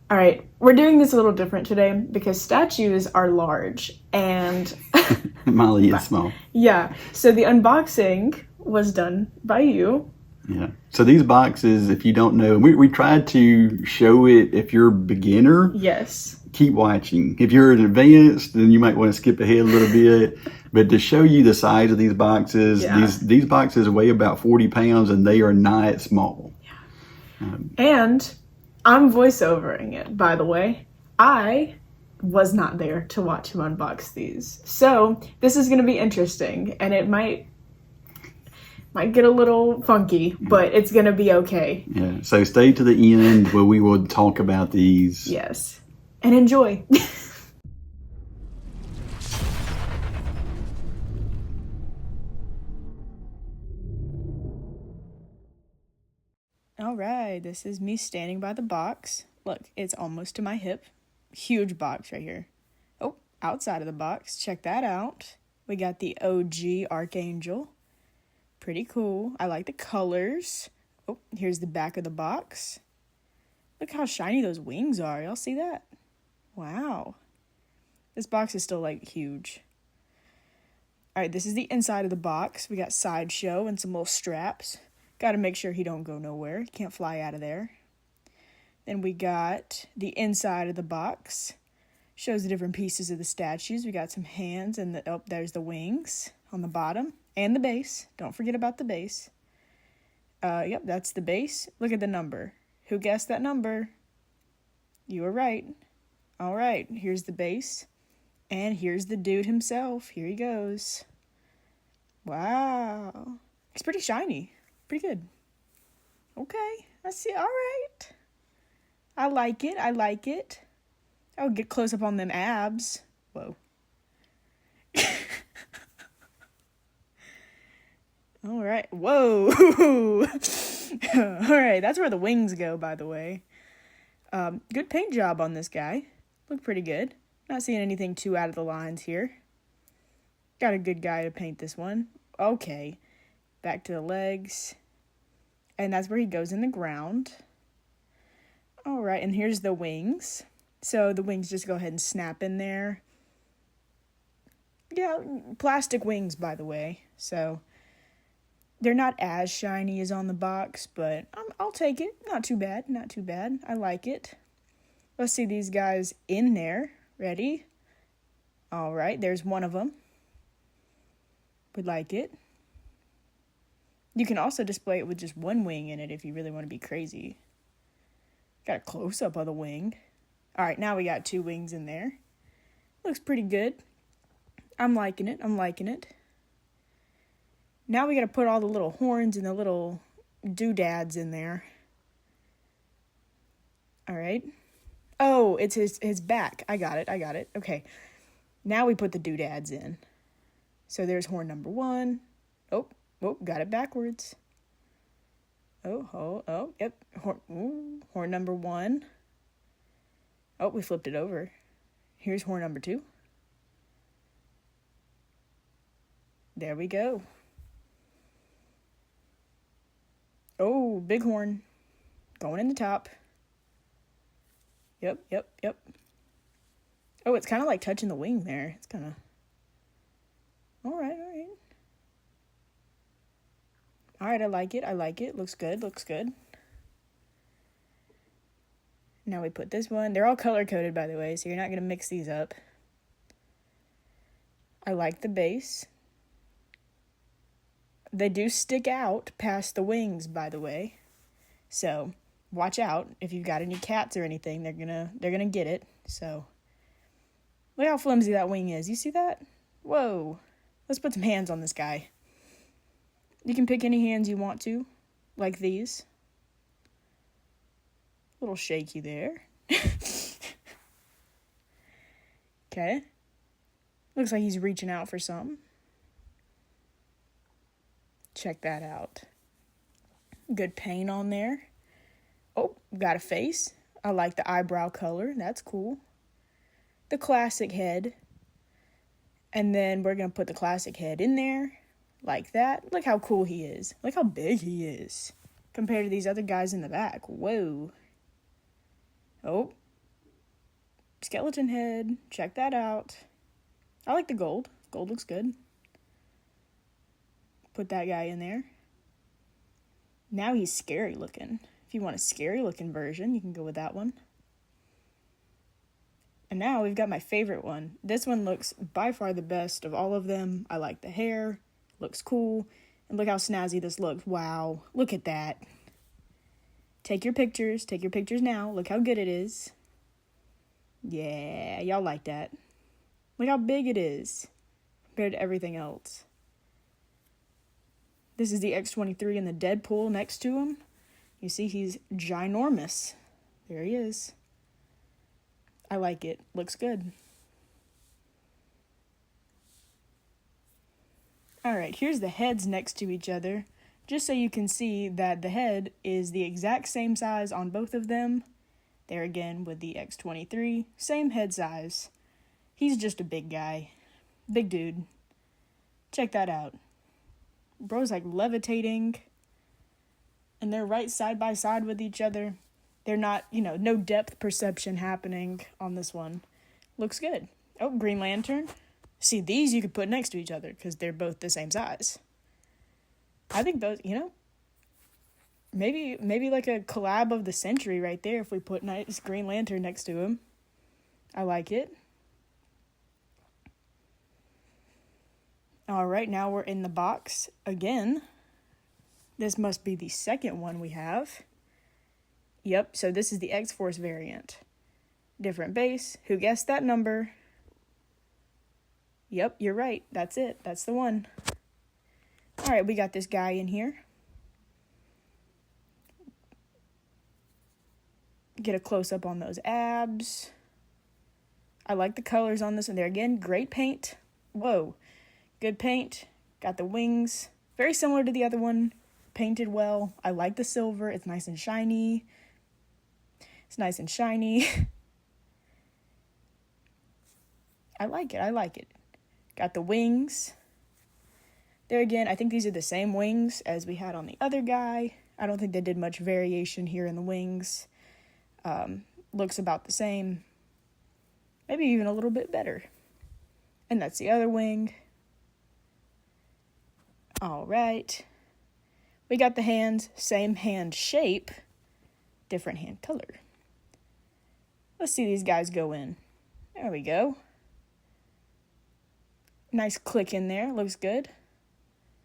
All right, we're doing this a little different today because statues are large and Molly is small. yeah, so the unboxing was done by you. Yeah. So these boxes, if you don't know, we tried to show it if you're a beginner. Yes. Keep watching. If you're an advanced, then you might want to skip ahead a little bit. But to show you the size of these boxes, Yeah. these boxes weigh about 40 pounds and they are not small. And I'm voiceovering it, by the way. I was not there to watch him unbox these. So this is going to be interesting, and it might get a little funky, but it's going to be okay. Yeah. So stay to the end where we will talk about these. Yes. And enjoy. All right, this is me standing by the box. Look, it's almost to my hip. Huge box right here. Oh, outside of the box, check that out. We got the OG Archangel. Pretty cool. I like the colors. Oh, here's the back of the box. Look how shiny those wings are. Y'all see that? Wow. This box is still, like, huge. All right, this is the inside of the box. We got Sideshow and some little straps. Got to make sure he don't go nowhere. He can't fly out of there. Then we got the inside of the box. Shows the different pieces of the statues. We got some hands and there's the wings on the bottom and the base. Don't forget about the base. Yep, that's the base. Look at the number. Who guessed that number? You were right. All right, here's the base. And here's the dude himself. Here he goes. Wow. He's pretty shiny. Pretty good. Okay, let's see. All right. I like it. I like it. I'll get close up on them abs. Whoa. All right. Whoa. All right, that's where the wings go, by the way. Good paint job on this guy. Look pretty good. Not seeing anything too out of the lines here. Got a good guy to paint this one. Okay. Back to the legs. And that's where he goes in the ground. All right, and here's the wings. So the wings just go ahead and snap in there. Yeah, plastic wings, by the way. So they're not as shiny as on the box, but I'll take it. Not too bad, not too bad. I like it. Let's see these guys in there. Ready? All right, there's one of them. We like it. You can also display it with just one wing in it if you really want to be crazy. Got a close-up of the wing. All right, now we got two wings in there. Looks pretty good. I'm liking it. I'm liking it. Now we got to put all the little horns and the little doodads in there. All right. Oh, it's his back. I got it. I got it. Okay. Now we put the doodads in. So there's horn number 1. Oh, got it backwards. Oh, yep. Horn number 1. Oh, we flipped it over. Here's horn number 2. There we go. Oh, big horn. Going in the top. Yep. Oh, it's kind of like touching the wing there. It's kind of... All right. All right, I like it. Looks good. Now we put this one. They're all color-coded, by the way, so you're not going to mix these up. I like the base. They do stick out past the wings, by the way. So, watch out. If you've got any cats or anything, they're gonna get it. So, look how flimsy that wing is. You see that? Whoa. Let's put some hands on this guy. You can pick any hands you want to, like these. A little shaky there. Okay. Looks like he's reaching out for something. Check that out. Good paint on there. Oh, got a face. I like the eyebrow color. That's cool. The classic head. And then we're going to put the classic head in there. Like that. Look how cool he is. Look how big he is. Compared to these other guys in the back. Whoa. Oh, skeleton head. Check that out. I like the gold. Gold looks good. Put that guy in there. Now he's scary looking. If you want a scary looking version, you can go with that one. And now we've got my favorite one. This one looks by far the best of all of them. I like the hair. Looks cool. And look how snazzy this looks. Wow. Look at that. Take your pictures. Take your pictures now. Look how good it is. Yeah, y'all like that. Look how big it is compared to everything else. This is the X-23 and the Deadpool next to him. You see, he's ginormous. There he is. I like it. Looks good. Alright, here's the heads next to each other. Just so you can see that the head is the exact same size on both of them. There again with the X-23. Same head size. He's just a big guy. Big dude. Check that out. Bro's like levitating. And they're right side by side with each other. They're not, no depth perception happening on this one. Looks good. Oh, Green Lantern. See, these you could put next to each other because they're both the same size. I think those, maybe like a collab of the century right there if we put nice Green Lantern next to him. I like it. All right, now we're in the box again. This must be the second one we have. Yep, so this is the X-Force variant. Different base. Who guessed that number? Yep, you're right. That's it. That's the one. All right, we got this guy in here. Get a close-up on those abs. I like the colors on this one. There again, great paint. Whoa, good paint. Got the wings. Very similar to the other one. Painted well. I like the silver. It's nice and shiny. It's nice and shiny. I like it. Got the wings. There again, I think these are the same wings as we had on the other guy. I don't think they did much variation here in the wings. Looks about the same. Maybe even a little bit better. And that's the other wing. All right. We got the hands, same hand shape, different hand color. Let's see these guys go in. There we go. Nice click in there. Looks good.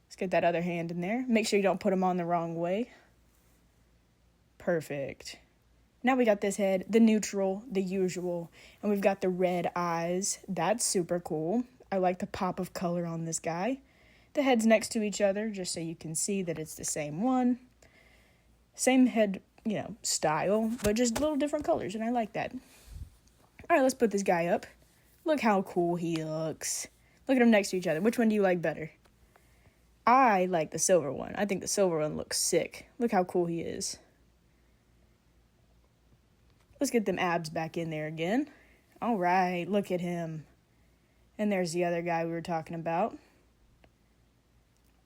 Let's get that other hand in there. Make sure you don't put them on the wrong way. Perfect. Now we got this head, the neutral, the usual, and we've got the red eyes. That's super cool. I like the pop of color on this guy. The heads next to each other, just so you can see that it's the same one. Same head, style, but just little different colors, and I like that. All right, let's put this guy up. Look how cool he looks. Look at them next to each other. Which one do you like better? I like the silver one. I think the silver one looks sick. Look how cool he is. Let's get them abs back in there again. All right, look at him. And there's the other guy we were talking about.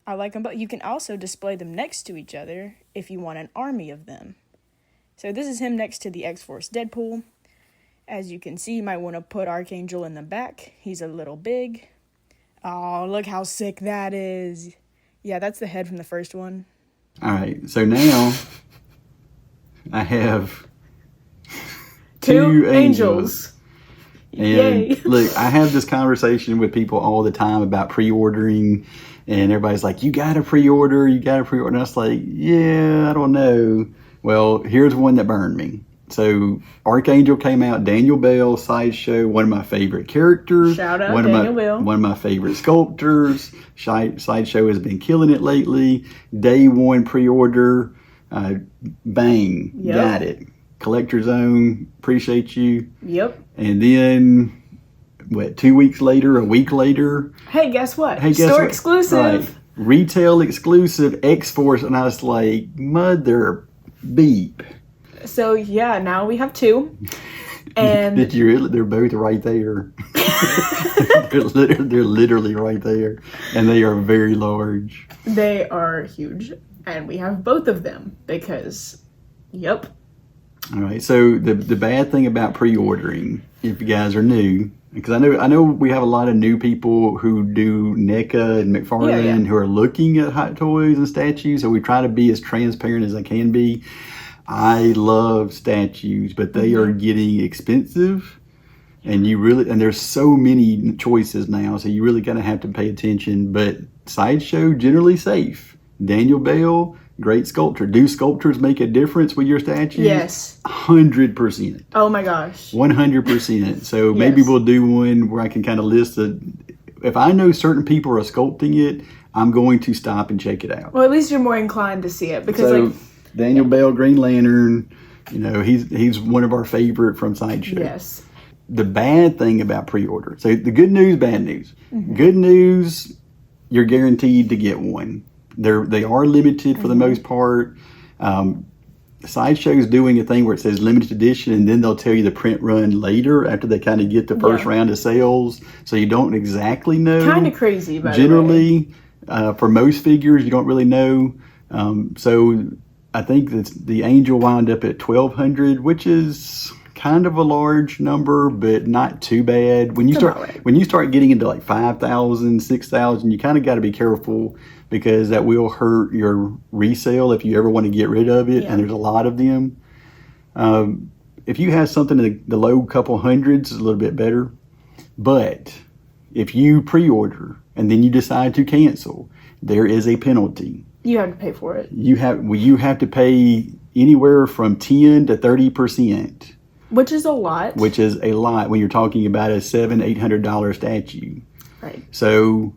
I like them, but you can also display them next to each other if you want an army of them. So this is him next to the X-Force Deadpool. As you can see, you might want to put Archangel in the back. He's a little big. Oh, look how sick that is. Yeah, that's the head from the first one. All right, so now I have two angels. And Yay. Look, I have this conversation with people all the time about pre-ordering, and everybody's like, you got to pre-order. And I was like, yeah, I don't know. Well, here's one that burned me. So Archangel came out, Daniel Bell, Sideshow, one of my favorite characters. Shout out Daniel Bell. One of my favorite sculptors. Sideshow has been killing it lately. Day one pre-order, bang, Yep. Got it. Collector Zone, appreciate you. Yep. And then, 2 weeks later, a week later. Hey, guess what? Hey, guess Store what? exclusive. Right. Retail exclusive X-Force. And I was like, mother beep. So, yeah, now we have two. And They're both right there. they're literally right there. And they are very large. they are huge. And we have both of them because, yep. All right. So the bad thing about pre-ordering if you guys are new, because I know we have a lot of new people who do NECA and McFarlane who are looking at hot toys and statues. So we try to be as transparent as I can be. I love statues, but they are getting expensive, and there's so many choices now. So you really kind of have to pay attention. But Sideshow, generally safe. Daniel Bell, great sculptor. Do sculptors make a difference with your statues? Yes. 100%. Oh my gosh. 100%. So maybe we'll do one where I can kind of list if I know certain people are sculpting it, I'm going to stop and check it out. Well, at least you're more inclined to see it because Daniel Bell, Green Lantern, he's one of our favorite from Sideshow. Yes. The bad thing about pre-order. So the good news, bad news. Good news, you're guaranteed to get one. They are limited for the most part. Sideshow's doing a thing where it says limited edition, and then they'll tell you the print run later after they kind of get the first round of sales. So you don't exactly know. Kind of crazy, by generally, for most figures, you don't really know. So I think that the Angel wound up at 1,200, which is kind of a large number, but not too bad. When you start getting into like 5,000, 6,000, you kind of got to be careful because that will hurt your resale if you ever want to get rid of it. And there's a lot of them. If you have something in the low couple hundreds, it's a little bit better. But if you pre-order and then you decide to cancel, there is a penalty. You have to pay for it. You have to pay anywhere from 10 to 30%. Which is a lot. Which is a lot when you're talking about a $700-800 statue. Right. So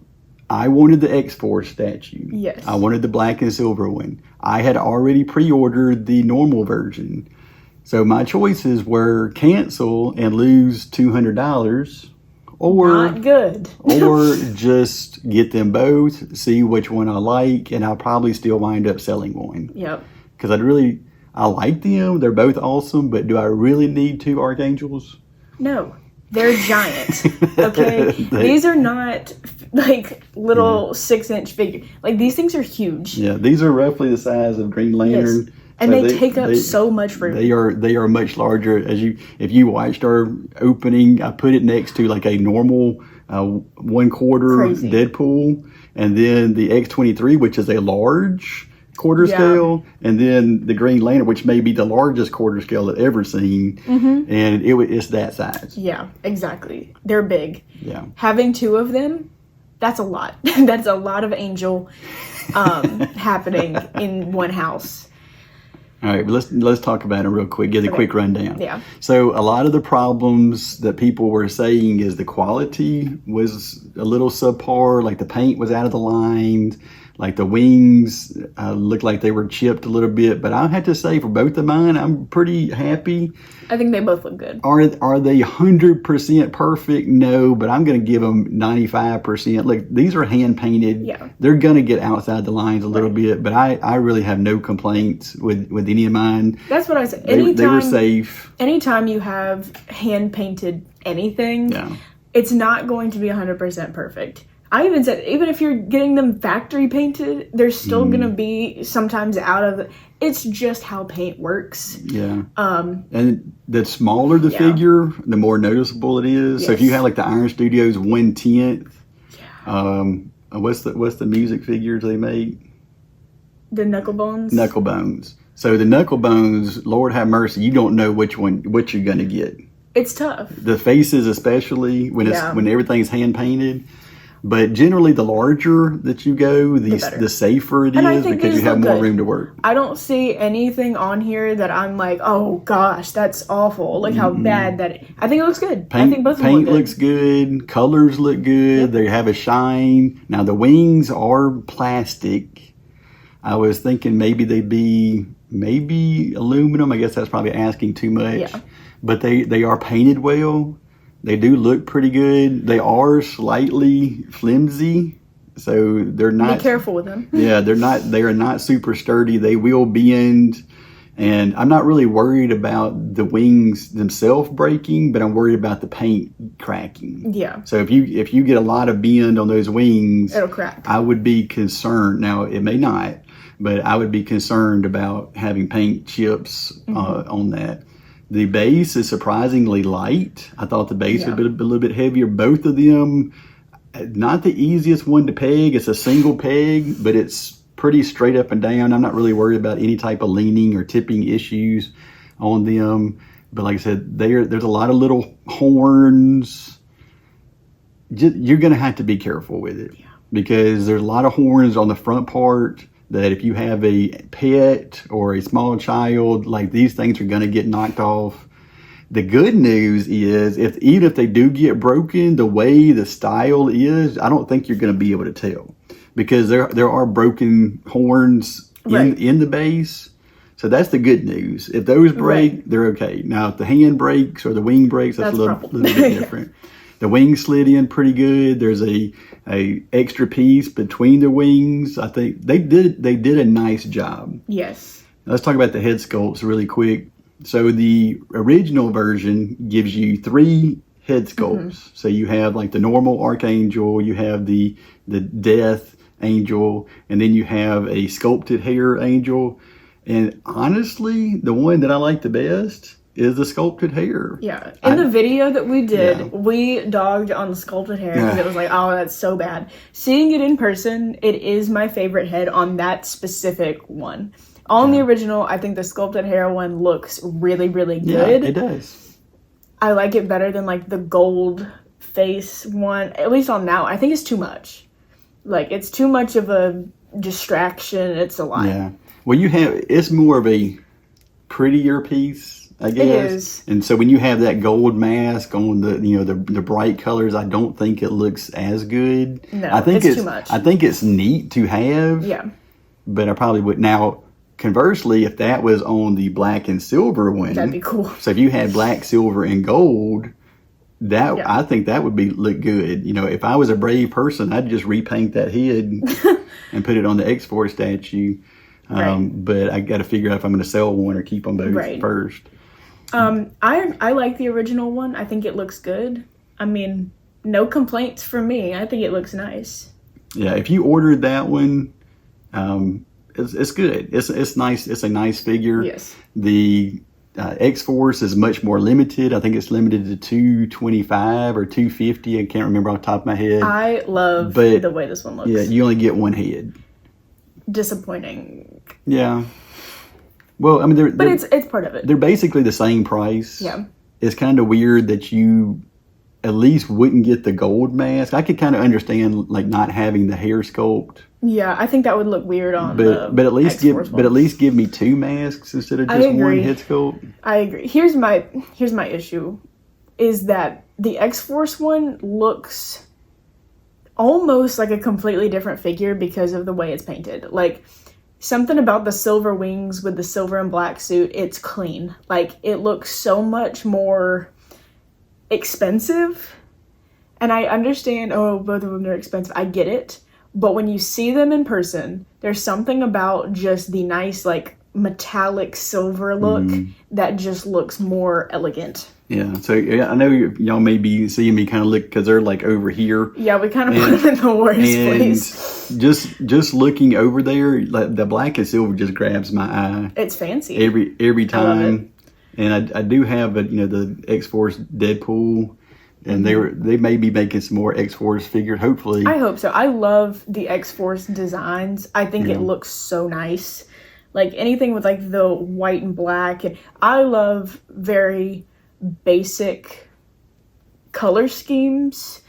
I wanted the X-Force statue. Yes. I wanted the black and silver one. I had already pre-ordered the normal version. So my choices were cancel and lose $200 or not good. or just get them both, see which one I like, and I'll probably still wind up selling one. Yep. Because I like them. They're both awesome, but do I really need two Archangels? No. They're giant. Okay? These are not like little 6-inch figures. Like these things are huge. Yeah, these are roughly the size of Green Lantern. Yes. And so they take up so much room. They are much larger. If you watched our opening, I put it next to like a normal 1/4 Deadpool, and then the X-23, which is a large quarter scale, and then the Green Lantern, which may be the largest quarter scale I've ever seen, and it's that size. Yeah, exactly. They're big. Yeah. Having two of them, that's a lot. That's a lot of Angel happening in one house. All right, but let's talk about it real quick, get a quick rundown. Yeah. So a lot of the problems that people were saying is the quality was a little subpar, like the paint was out of the line, like the wings looked like they were chipped a little bit. But I have to say, for both of mine, I'm pretty happy. I think they both look good. Are they 100% perfect? No, but I'm going to give them 95%. Look, these are hand painted. Yeah. They're going to get outside the lines a little bit, but I really have no complaints with any of mine. That's what I said. They were safe. Anytime you have hand painted anything, it's not going to be 100% perfect. I even said, even if you're getting them factory painted, they're still going to be sometimes out of the... It's just how paint works. Yeah. And the smaller the figure, the more noticeable it is. Yes. So if you have like the Iron Studios 1/10, what's the music figures they make? The knuckle bones? Knuckle bones. So the knuckle bones, Lord have mercy, you don't know which you're going to get. It's tough. The faces especially, when everything's hand painted. But generally, the larger that you go, the safer it is because you have more room to work. I don't see anything on here that I'm like, oh gosh, that's awful. Like how bad that. I think it looks good. I think both of them look good. Paint looks good. Colors look good. Yep. They have a shine. Now the wings are plastic. I was thinking maybe they'd be aluminum. I guess that's probably asking too much. Yeah. But they are painted well. They do look pretty good. They are slightly flimsy, so they're not... Be careful with them. Yeah, they are not super sturdy. They will bend, and I'm not really worried about the wings themselves breaking, but I'm worried about the paint cracking. Yeah. So if you get a lot of bend on those wings... It'll crack. I would be concerned. Now, it may not, but I would be concerned about having paint chips on that. The base is surprisingly light. I thought the base Yeah. would be a little bit heavier. Both of them, not the easiest one to peg. It's a single peg, but it's pretty straight up and down. I'm not really worried about any type of leaning or tipping issues on them. But like I said, there's a lot of little horns. You're going to have to be careful with it because there's a lot of horns on the front part that if you have a pet or a small child, like these things are going to get knocked off. The good news is even if they do get broken, the way the style is, I don't think you're going to be able to tell because there are broken horns in the base. So that's the good news. If those break, they're okay. Now, if the hand breaks or the wing breaks, that's a little bit different. The wings slid in pretty good. There's a extra piece between the wings. I think they did a nice job. Yes. Now, let's talk about the head sculpts really quick. So the original version gives you 3 head sculpts. So you have like the normal archangel, you have the death angel, and then you have a sculpted hair angel. And honestly, the one that I like the best is the sculpted hair. Yeah. In the video that we did, we dogged on the sculpted hair because it was like, oh, that's so bad. Seeing it in person, it is my favorite head on that specific one. On the original, I think the sculpted hair one looks really, really good. Yeah, it does. I like it better than like the gold face one, at least on now. I think it's too much. Like, it's too much of a distraction. It's a lot. Yeah. Well, it's more of a prettier piece, I guess. It is. And so when you have that gold mask on the bright colors, I don't think it looks as good. No, I think it's too much. I think it's neat to have. Yeah. But I probably would. Now, conversely, if that was on the black and silver one, that'd be cool. So if you had black, silver, and gold, I think that would look good. If I was a brave person, I'd just repaint that head and put it on the X-Force statue. But I got to figure out if I'm going to sell one or keep them both first. I like the original one. I think it looks good. I mean, no complaints from me. I think it looks nice. Yeah, if you ordered that one, it's good. It's nice. It's a nice figure. Yes. The X-Force is much more limited. I think it's limited to 225 or 250. I can't remember off the top of my head. I love the way this one looks. Yeah, you only get one head. Disappointing. Yeah. Well, I mean, it's part of it. They're basically the same price. Yeah. It's kind of weird that you at least wouldn't get the gold mask. I could kind of understand like not having the hair sculpt. Yeah, I think that would look weird on but at least give me 2 masks instead of just one head sculpt. I agree. Here's my issue is that the X-Force one looks almost like a completely different figure because of the way it's painted. Like, something about the silver wings with the silver and black suit, it's clean. Like, it looks so much more expensive. And I understand, both of them are expensive. I get it. But when you see them in person, there's something about just the nice, like, metallic silver look that just looks more elegant. Yeah, so I know y'all may be seeing me kind of look because they're like over here. Yeah, we kind of put them in the worst place. Just looking over there, like the black and silver just grabs my eye. It's fancy every time. And I do have the X-Force Deadpool, and they may be making some more X-Force figures. Hopefully, I hope so. I love the X-Force designs. I think it looks so nice. Like anything with like the white and black, and I love very basic color schemes.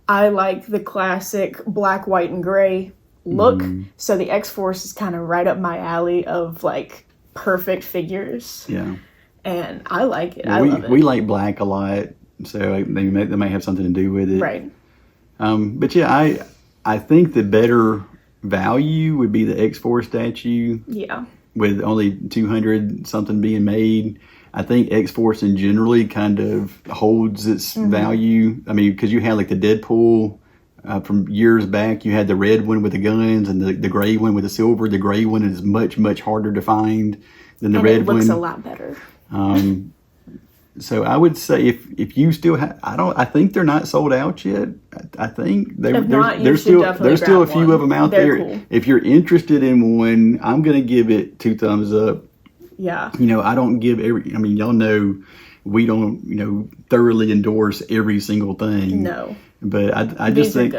I like the classic black, white, and gray look. So the X-Force is kind of right up my alley of like perfect figures. Yeah. And I like it. I love it. We like black a lot, so they may have something to do with it. Right. But yeah, I think the better value would be the X-Force statue. Yeah. With only 200 something being made. I think X-Force in generally kind of holds its value. I mean, because you had like the Deadpool from years back. You had the red one with the guns and the gray one with the silver. The gray one is much, much harder to find than the red one. It looks a lot better. So I would say if you still have, I think they're not sold out yet. I think there's still a few of them out there. Cool. If you're interested in one, I'm going to give it 2 thumbs up. Yeah. You know, I don't give I mean, y'all know we don't, you know, thoroughly endorse every single thing. No. But I just think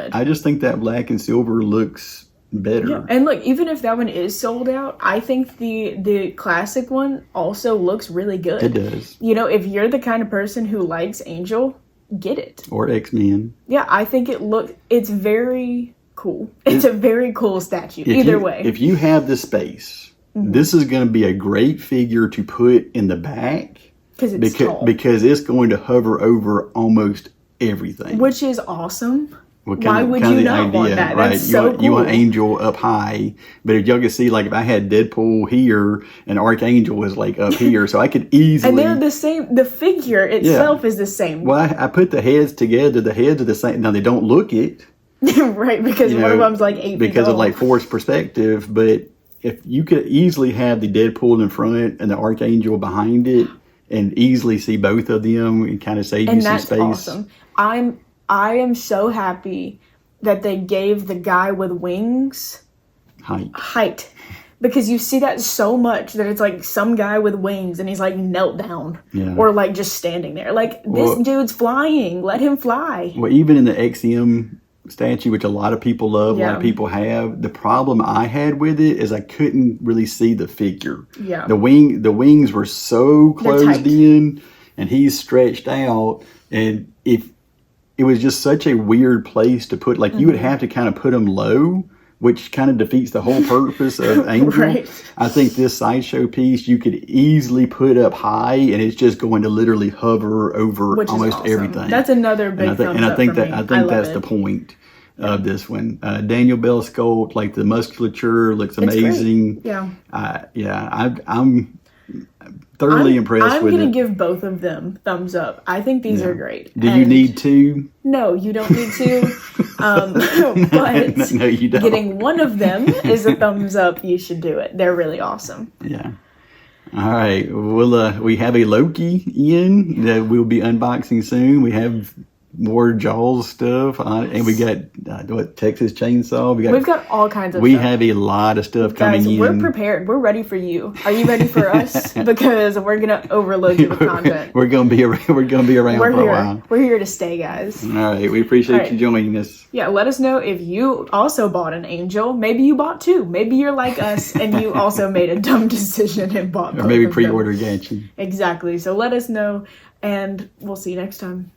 that black and silver looks better. Yeah. And look, even if that one is sold out, I think the classic one also looks really good. It does. You know, if you're the kind of person who likes Angel, get it. Or X-Men. Yeah, I think it's very cool. It's a very cool statue. Either way. If you have the space, this is going to be a great figure to put in the back. Because it's going to hover over almost everything. Which is awesome. Why would you not want that? Right? That's so cool. You want Angel up high, but if y'all could see, like if I had Deadpool here and Archangel was like up here, so I could easily. And they're the same. The figure itself is the same. Well, I put the heads together. The heads are the same. Now they don't look it. Right, because one of them's like 8 feet because tall. of like forced perspective. But if you could easily have the Deadpool in front and the Archangel behind it, and easily see both of them and kind of save you some space. And that's awesome. I am so happy that they gave the guy with wings height. Because you see that so much that it's like some guy with wings and he's like knelt down or like just standing there. Like this dude's flying. Let him fly. Well, even in the XM statue, which a lot of people love, a lot of people have, the problem I had with it is I couldn't really see the figure. Yeah. The wings were so closed in and he's stretched out, and if it was just such a weird place to put, like you would have to kind of put them low, which kind of defeats the whole purpose of Angel. Right. I think this Sideshow piece you could easily put up high, and it's just going to literally hover over almost everything. That's another big thumbs up for me. I think that's the point of this one. Daniel Bell sculpt, like the musculature looks amazing. I'm thoroughly impressed with it. I'm going to give both of them thumbs up. I think these are great. Do you need two? No, you don't need two. But no, you don't. Getting one of them is a thumbs up. You should do it. They're really awesome. Yeah. All right. Well, we have a Loki in that we'll be unboxing soon. We have more Jaws stuff, and we got Texas Chainsaw. We've got all kinds of stuff. We have a lot of stuff coming in. We're prepared. We're ready for you. Are you ready for us? Because we're gonna overload you with content. We're gonna be around for a while. We're here to stay, guys. All right. We appreciate you joining us. Yeah. Let us know if you also bought an Angel. Maybe you bought two. Maybe you're like us and you also made a dumb decision and bought both. Or maybe pre-order got you. Exactly. So let us know, and we'll see you next time.